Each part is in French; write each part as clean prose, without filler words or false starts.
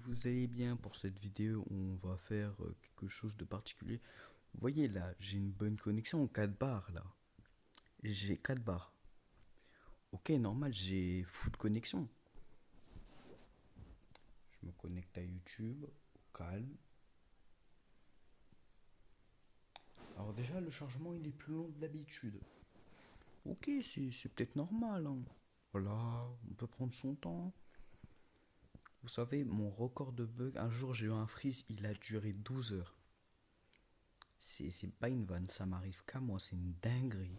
vous allez bien. Pour cette vidéo, on va faire quelque chose de particulier. Vous voyez là, j'ai une bonne connexion, 4 barres là. J'ai 4 barres. Ok, normal, j'ai full connexion. Je me connecte à YouTube, au calme. Alors déjà, le chargement il est plus long que d'habitude. Ok, c'est peut-être normal, hein. Voilà, on peut prendre son temps. Vous savez, mon record de bug, un jour j'ai eu un freeze, il a duré 12 heures. C'est pas une vanne, ça m'arrive qu'à moi, c'est une dinguerie.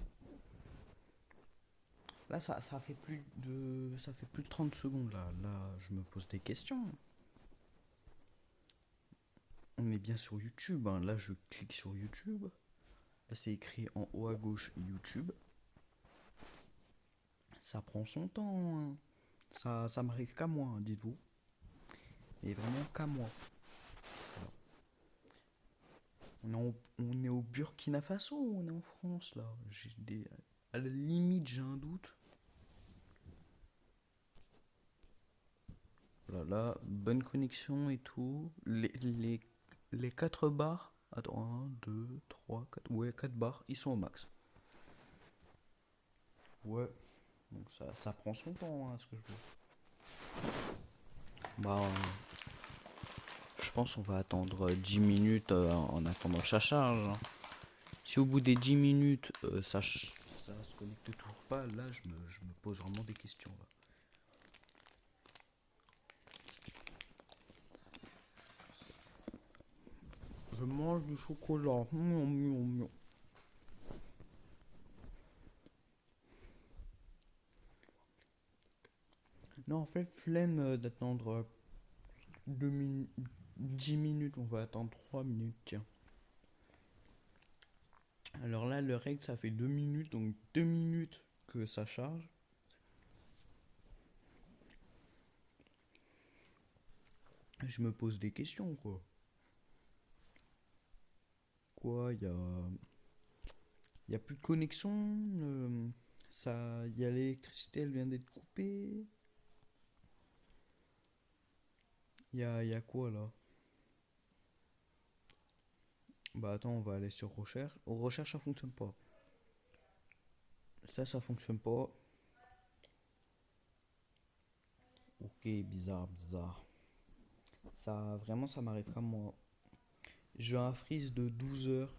Là, ça fait plus de 30 secondes là. Là, je me pose des questions. On est bien sur YouTube, hein. Là, je clique sur YouTube. Là, c'est écrit en haut à gauche YouTube. Ça prend son temps, hein. Ça m'arrive qu'à moi, hein, dites-vous. Et vraiment qu'à moi. On est au Burkina Faso ou on est en France là. À la limite, j'ai un doute. Voilà, bonne connexion et tout. Les 4 barres. Attends, un 2 3 4. Ouais, 4 barres, ils sont au max. Ouais, donc ça prend son temps, hein, ce que je veux. Bah, je pense qu'on va attendre 10 minutes en attendant que ça charge, hein. Si au bout des 10 minutes, ça se connecte toujours pas, là, je me pose vraiment des questions, là. Je mange du chocolat. Miam, miam, miam. Non, en fait, flemme d'attendre 10 minutes, on va attendre 3 minutes, tiens. Alors là, le règle, ça fait 2 minutes, donc 2 minutes que ça charge. Je me pose des questions, quoi. Quoi, y a plus de connexion, y a l'électricité, elle vient d'être coupée. Y a quoi là? Bah attends, on va aller sur recherche. Recherche, ça fonctionne pas. Ça fonctionne pas. Ok, bizarre, bizarre. Ça, vraiment, ça m'arrive comme moi. J'ai un freeze de 12 heures.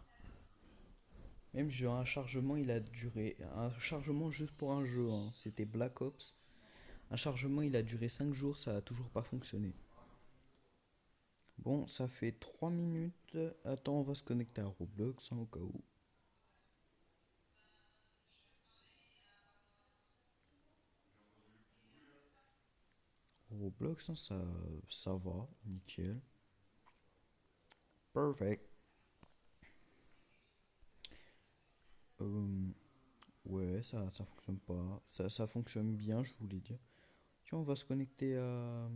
Même j'ai un chargement, il a duré. Un chargement juste pour un jeu, hein. C'était Black Ops. Un chargement, il a duré 5 jours, ça a toujours pas fonctionné. Bon, ça fait 3 minutes. Attends, on va se connecter à Roblox, hein, au cas où. Roblox, hein, ça va, nickel. Perfect. Euh, ouais, ça fonctionne pas. Ça fonctionne bien, je voulais dire. Tiens, on va se connecter à.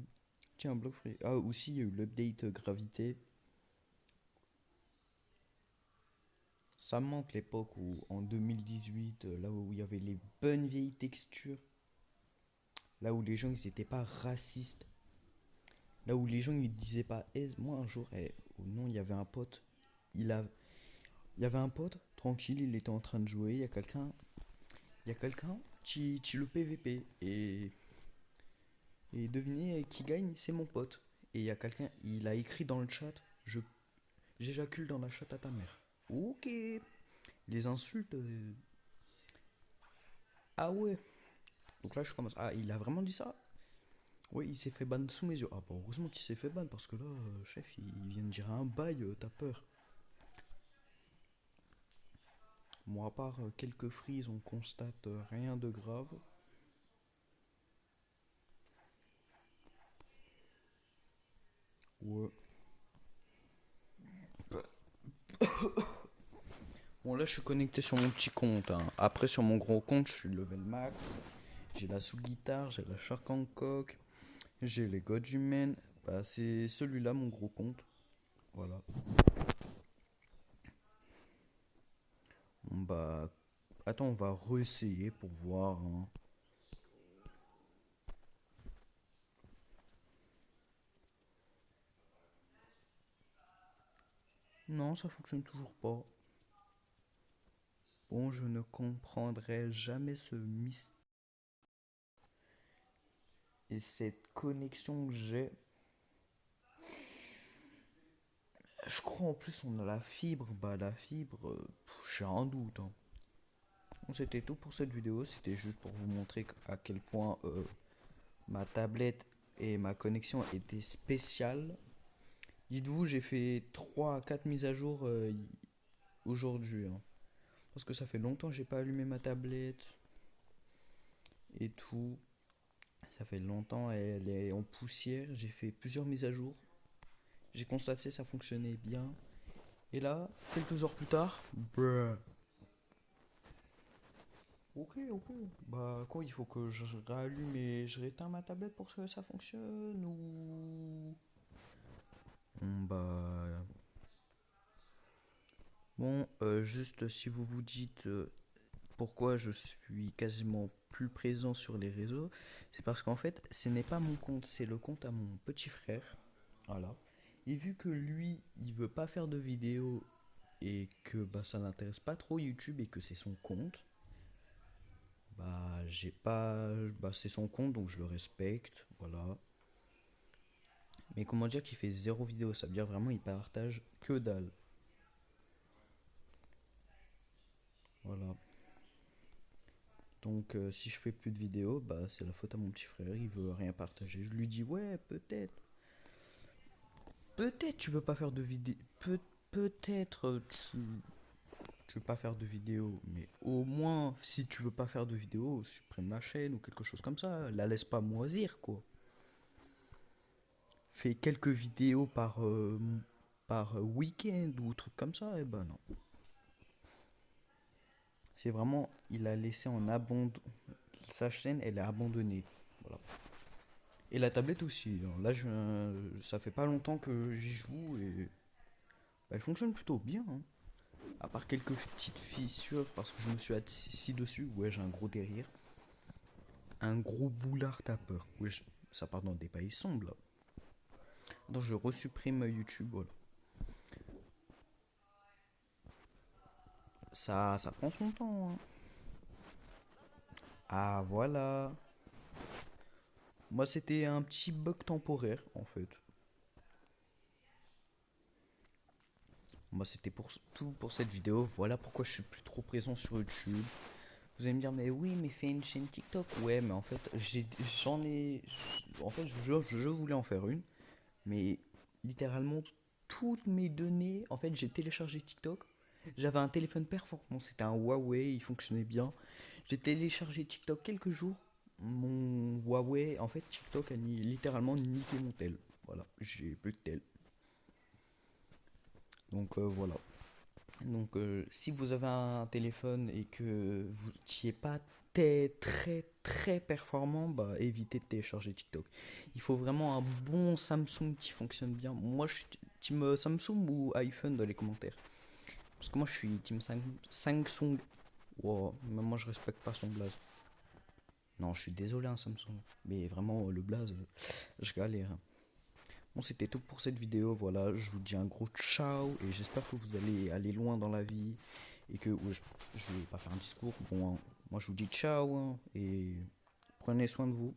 Tiens, Block Free. Ah, aussi, il y a eu l'update gravité. Ça me manque l'époque où, en 2018, là où il y avait les bonnes vieilles textures. Là où les gens, ils étaient pas racistes. Là où les gens, ils disaient pas, eh, moi un jour, oh non, il y avait un pote. Il a, il y avait un pote, tranquille, il était en train de jouer. Il y a quelqu'un qui le PVP. Et devinez qui gagne, c'est mon pote. Et il y a quelqu'un, il a écrit dans le chat, j'éjacule dans la chatte à ta mère. Ok. Les insultes. Ah ouais. Donc là, je commence. Ah, il a vraiment dit ça? Oui, il s'est fait ban sous mes yeux. Ah bah heureusement qu'il s'est fait ban parce que là, chef, il vient de dire un bail, t'as peur. Moi, à part quelques frises, on constate rien de grave. Ouais. Bon, là, je suis connecté sur mon petit compte, hein. Après, sur mon gros compte, je suis level max. J'ai la sous-guitare, j'ai la Shark Hancock, j'ai les Godhuman. Bah, c'est celui-là, mon gros compte. Voilà. Bon, bah, attends, on va re-essayer pour voir, hein. Non, ça fonctionne toujours pas. Bon, je ne comprendrai jamais ce mystère et cette connexion que j'ai. Je crois en plus on a la fibre. Bah la fibre, j'ai un doute, hein. Bon, c'était tout pour cette vidéo. C'était juste pour vous montrer à quel point ma tablette et ma connexion étaient spéciales. Dites-vous, j'ai fait 3 à 4 mises à jour aujourd'hui, hein. Parce que ça fait longtemps que j'ai pas allumé ma tablette et tout. Ça fait longtemps, elle est en poussière. J'ai fait plusieurs mises à jour. J'ai constaté que ça fonctionnait bien. Et là, quelques heures plus tard, bruh. Ok, ok. Bah quoi, il faut que je rallume et je rééteins ma tablette pour que ça fonctionne ou... Bah... Bon, juste si vous vous dites pourquoi je suis quasiment plus présent sur les réseaux, c'est parce qu'en fait, ce n'est pas mon compte, c'est le compte à mon petit frère. Voilà. Et vu que lui, il veut pas faire de vidéos et que bah, ça l'intéresse pas trop YouTube et que c'est son compte, bah j'ai pas. Bah c'est son compte donc je le respecte, voilà. Mais comment dire qu'il fait zéro vidéo, ça veut dire vraiment il partage que dalle. Voilà. Donc si je fais plus de vidéos, bah c'est la faute à mon petit frère, il veut rien partager. Je lui dis ouais peut-être. Peut-être tu veux pas faire de vidéo. Peut-être tu veux pas faire de vidéo, mais au moins si tu veux pas faire de vidéo, supprime la chaîne ou quelque chose comme ça. La laisse pas moisir quoi. Fais quelques vidéos par week-end ou truc comme ça, et ben non. C'est vraiment, il a laissé en abandon. Sa chaîne, elle est abandonnée. Voilà. Et la tablette aussi, hein. Là, ça fait pas longtemps que j'y joue et bah, elle fonctionne plutôt bien, hein. À part quelques petites fissures parce que je me suis assis dessus. Ouais, j'ai un gros derrière. Un gros boulard tapeur. Ouais, ça part dans des pailles sombres là. Donc je resupprime YouTube, voilà. Ça prend son temps, hein. Ah voilà. Moi, c'était un petit bug temporaire, en fait. Moi, c'était pour tout pour cette vidéo. Voilà pourquoi je suis plus trop présent sur YouTube. Vous allez me dire, mais oui, mais fais une chaîne TikTok. Ouais, mais en fait, j'en ai. En fait, je voulais en faire une. Mais littéralement, toutes mes données. En fait, j'ai téléchargé TikTok. J'avais un téléphone performant. C'était un Huawei. Il fonctionnait bien. J'ai téléchargé TikTok quelques jours. Mon Huawei, en fait, TikTok a littéralement niqué mon tel. Voilà, j'ai plus de tel. Donc voilà. Donc si vous avez un téléphone et que vous n'étiez pas très performant, bah évitez de télécharger TikTok. Il faut vraiment un bon Samsung qui fonctionne bien. Moi je suis team Samsung ou iPhone dans les commentaires. Parce que moi je suis team Samsung. Wow, même moi je respecte pas son blaze. Non, je suis désolé un Samsung. Mais vraiment le blaze, je galère. Bon, c'était tout pour cette vidéo. Voilà, je vous dis un gros ciao et j'espère que vous allez aller loin dans la vie et que ouais, je vais pas faire un discours. Bon, hein, moi je vous dis ciao hein, et prenez soin de vous.